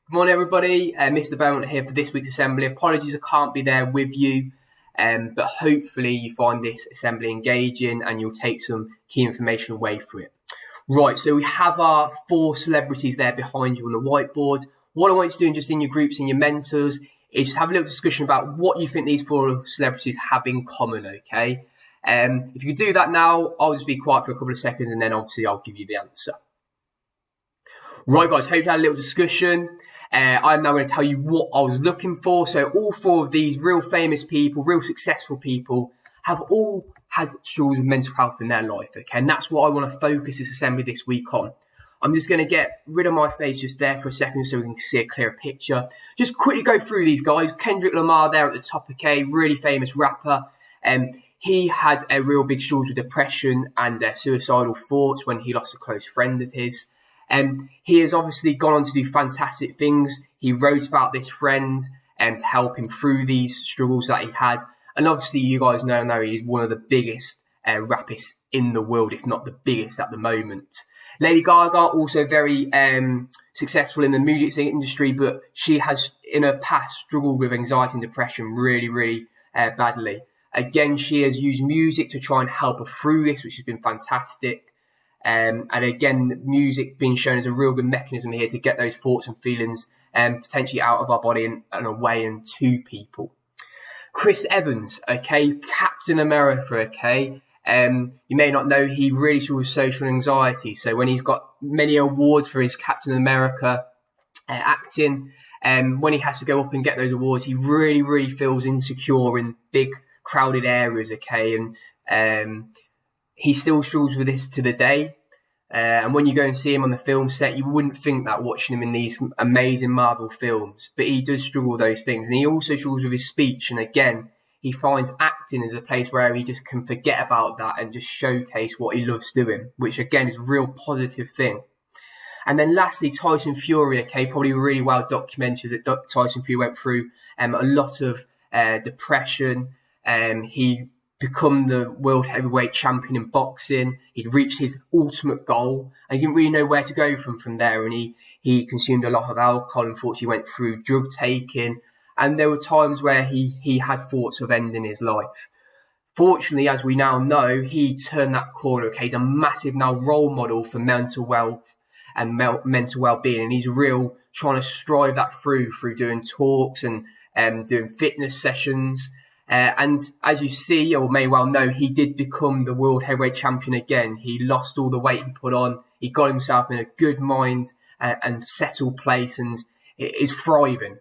Good morning, everybody. Mr. Beaumont here for this week's assembly. Apologies I can't be there with you, but hopefully you find this assembly engaging and you'll take some key information away from it. Right, so we have our 4 celebrities there behind you on the whiteboard. What I want you to do just in your groups and your mentors is just have a little discussion about what you think these 4 celebrities have in common, okay? If you do that now, I'll just be quiet for a couple of seconds and then obviously I'll give you the answer. Right, guys, hope you had a little discussion. I'm now going to tell you what I was looking for. So all 4 of these real famous people, real successful people, have all had struggles with mental health in their life, okay? And that's what I want to focus this assembly this week on. I'm just going to get rid of my face just there for a second so we can see a clearer picture. Just quickly go through these guys. Kendrick Lamar there at the top, okay? Really famous rapper. He had a real big struggles with depression and suicidal thoughts when he lost a close friend of his. He has obviously gone on to do fantastic things. He wrote about this friend to help him through these struggles that he had. And obviously, you guys know he's one of the biggest rappers in the world, if not the biggest at the moment. Lady Gaga, also very successful in the music industry, but she has, in her past, struggled with anxiety and depression really badly. Again, she has used music to try and help her through this, which has been fantastic. And again, music being shown as a real good mechanism here to get those thoughts and feelings potentially out of our body and away and to people. Chris Evans, okay, Captain America, okay. You may not know he really struggles with social anxiety. So when he's got many awards for his Captain America acting, when he has to go up and get those awards, he really feels insecure in big crowded areas, okay. And he still struggles with this to the day. And when you go and see him on the film set, you wouldn't think that watching him in these amazing Marvel films. But he does struggle with those things. And he also struggles with his speech. And again, he finds acting as a place where he just can forget about that and just showcase what he loves doing, which again is a real positive thing. And then lastly, Tyson Fury, okay, probably really well documented that Tyson Fury went through a lot of depression. He become the world heavyweight champion in boxing. He'd reached his ultimate goal and he didn't really know where to go from there. And he consumed a lot of alcohol. Unfortunately, went through drug taking. And there were times where he had thoughts of ending his life. Fortunately, as we now know, he turned that corner. Okay, he's a massive now role model for mental wealth and mental well-being. And he's real trying to strive that through doing talks and doing fitness sessions. And as you see, or may well know, he did become the world heavyweight champion again. He lost all the weight he put on. He got himself in a good mind and settled place and is thriving.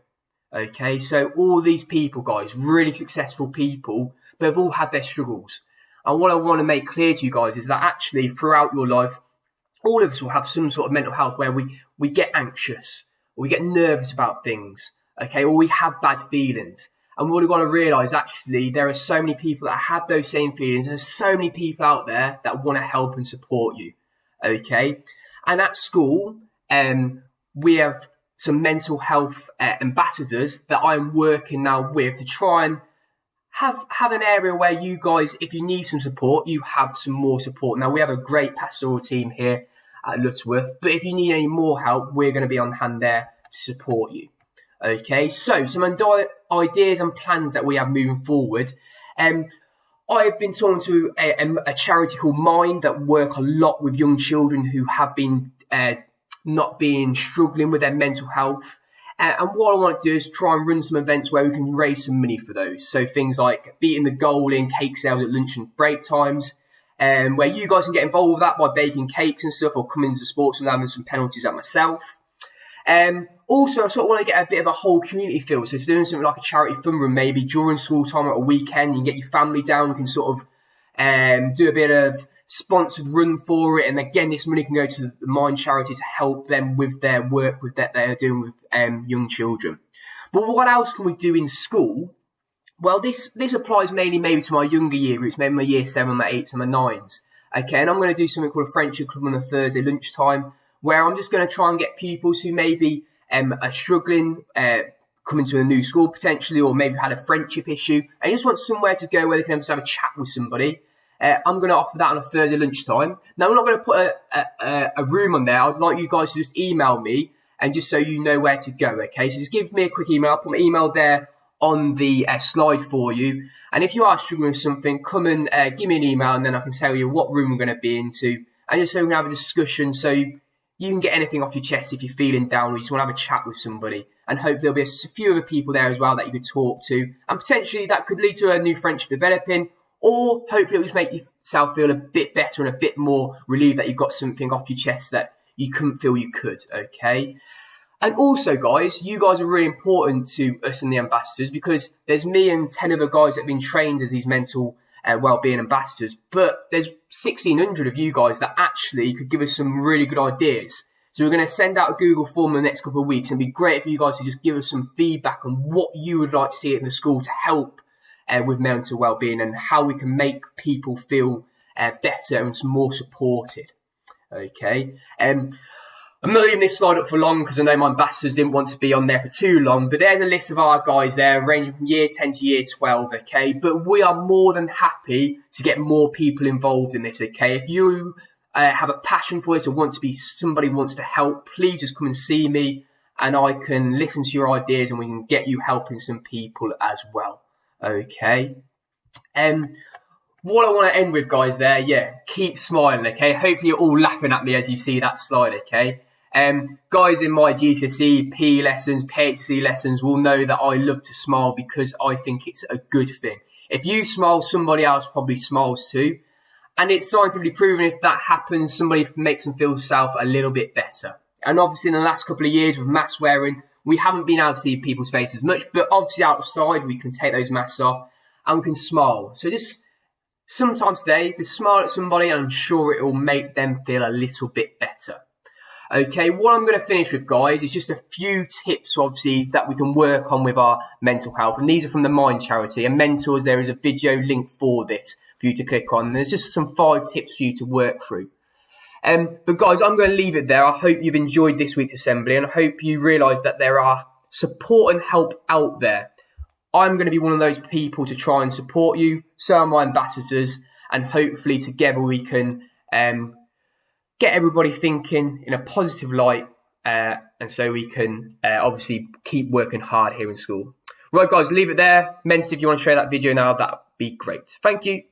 Okay, so all these people, guys, really successful people, but have all had their struggles. And what I want to make clear to you guys is that actually throughout your life, all of us will have some sort of mental health where we get anxious or we get nervous about things, okay, or we have bad feelings. And what we've got to realise, actually, there are so many people that have those same feelings. There's so many people out there that want to help and support you, okay? And at school, we have some mental health ambassadors that I'm working now with to try and have an area where you guys, if you need some support, you have some more support. Now, we have a great pastoral team here at Lutterworth, but if you need any more help, we're going to be on hand there to support you. Okay, so some ideas and plans that we have moving forward. I've been talking to a charity called Mind that work a lot with young children who have been struggling with their mental health. And what I want to do is try and run some events where we can raise some money for those. So things like beating the goal in cake sales at lunch and break times, where you guys can get involved with that by baking cakes and stuff, or come into sports and having some penalties at myself. Also, I sort of want to get a bit of a whole community feel. So doing something like a charity fun run, maybe during school time or a weekend, you can get your family down, you can sort of do a bit of sponsored run for it. And again, this money can go to the Mind charity to help them with their work that they're doing with young children. But what else can we do in school? Well, this applies mainly maybe to my younger year groups, maybe my year 7, my 8s and my 9s. Okay, and I'm going to do something called a friendship club on a Thursday lunchtime, where I'm just going to try and get pupils who maybe are struggling, coming to a new school potentially, or maybe had a friendship issue, and just want somewhere to go where they can just have a chat with somebody. I'm going to offer that on a Thursday lunchtime. Now, I'm not going to put a room on there. I'd like you guys to just email me and just so you know where to go, okay? So just give me a quick email. I'll put my email there on the slide for you. And if you are struggling with something, come and give me an email, and then I can tell you what room we're going to be into, and just so we can have a discussion, so you can get anything off your chest if you're feeling down or you just want to have a chat with somebody. And hopefully there'll be a few other people there as well that you could talk to, and potentially that could lead to a new friendship developing, or hopefully it'll just make yourself feel a bit better and a bit more relieved that you've got something off your chest that you couldn't feel you could, okay? And also, guys, you guys are really important to us and the ambassadors, because there's me and 10 other guys that have been trained as these mental wellbeing ambassadors, but there's 1,600 of you guys that actually could give us some really good ideas. So we're going to send out a Google form in the next couple of weeks, and it'd be great for you guys to just give us some feedback on what you would like to see in the school to help with mental wellbeing, and how we can make people feel better and more supported. Okay. I'm not leaving this slide up for long because I know my ambassadors didn't want to be on there for too long, but there's a list of our guys there ranging from year 10 to year 12, okay? But we are more than happy to get more people involved in this, okay? If you have a passion for this or want to be somebody who wants to help, please just come and see me, and I can listen to your ideas and we can get you helping some people as well, okay? What I want to end with, guys, there, keep smiling, okay? Hopefully you're all laughing at me as you see that slide, okay? Guys in my GCSE, PE lessons, PhD lessons will know that I love to smile because I think it's a good thing. If you smile, somebody else probably smiles too. And it's scientifically proven if that happens, somebody makes them feel self a little bit better. And obviously in the last couple of years with mask wearing, we haven't been able to see people's faces much, but obviously outside we can take those masks off and we can smile. So just sometimes today, just smile at somebody and I'm sure it will make them feel a little bit better. Okay, what I'm going to finish with, guys, is just a few tips, obviously, that we can work on with our mental health. And these are from the Mind charity. And Mentors, there is a video link for this for you to click on. And there's just some 5 tips for you to work through. But, guys, I'm going to leave it there. I hope you've enjoyed this week's assembly, and I hope you realise that there are support and help out there. I'm going to be one of those people to try and support you. So are my ambassadors. And hopefully together we can get everybody thinking in a positive light, and so we can obviously keep working hard here in school. Right, guys, leave it there. Mentor, if you want to share that video now, that'd be great. Thank you.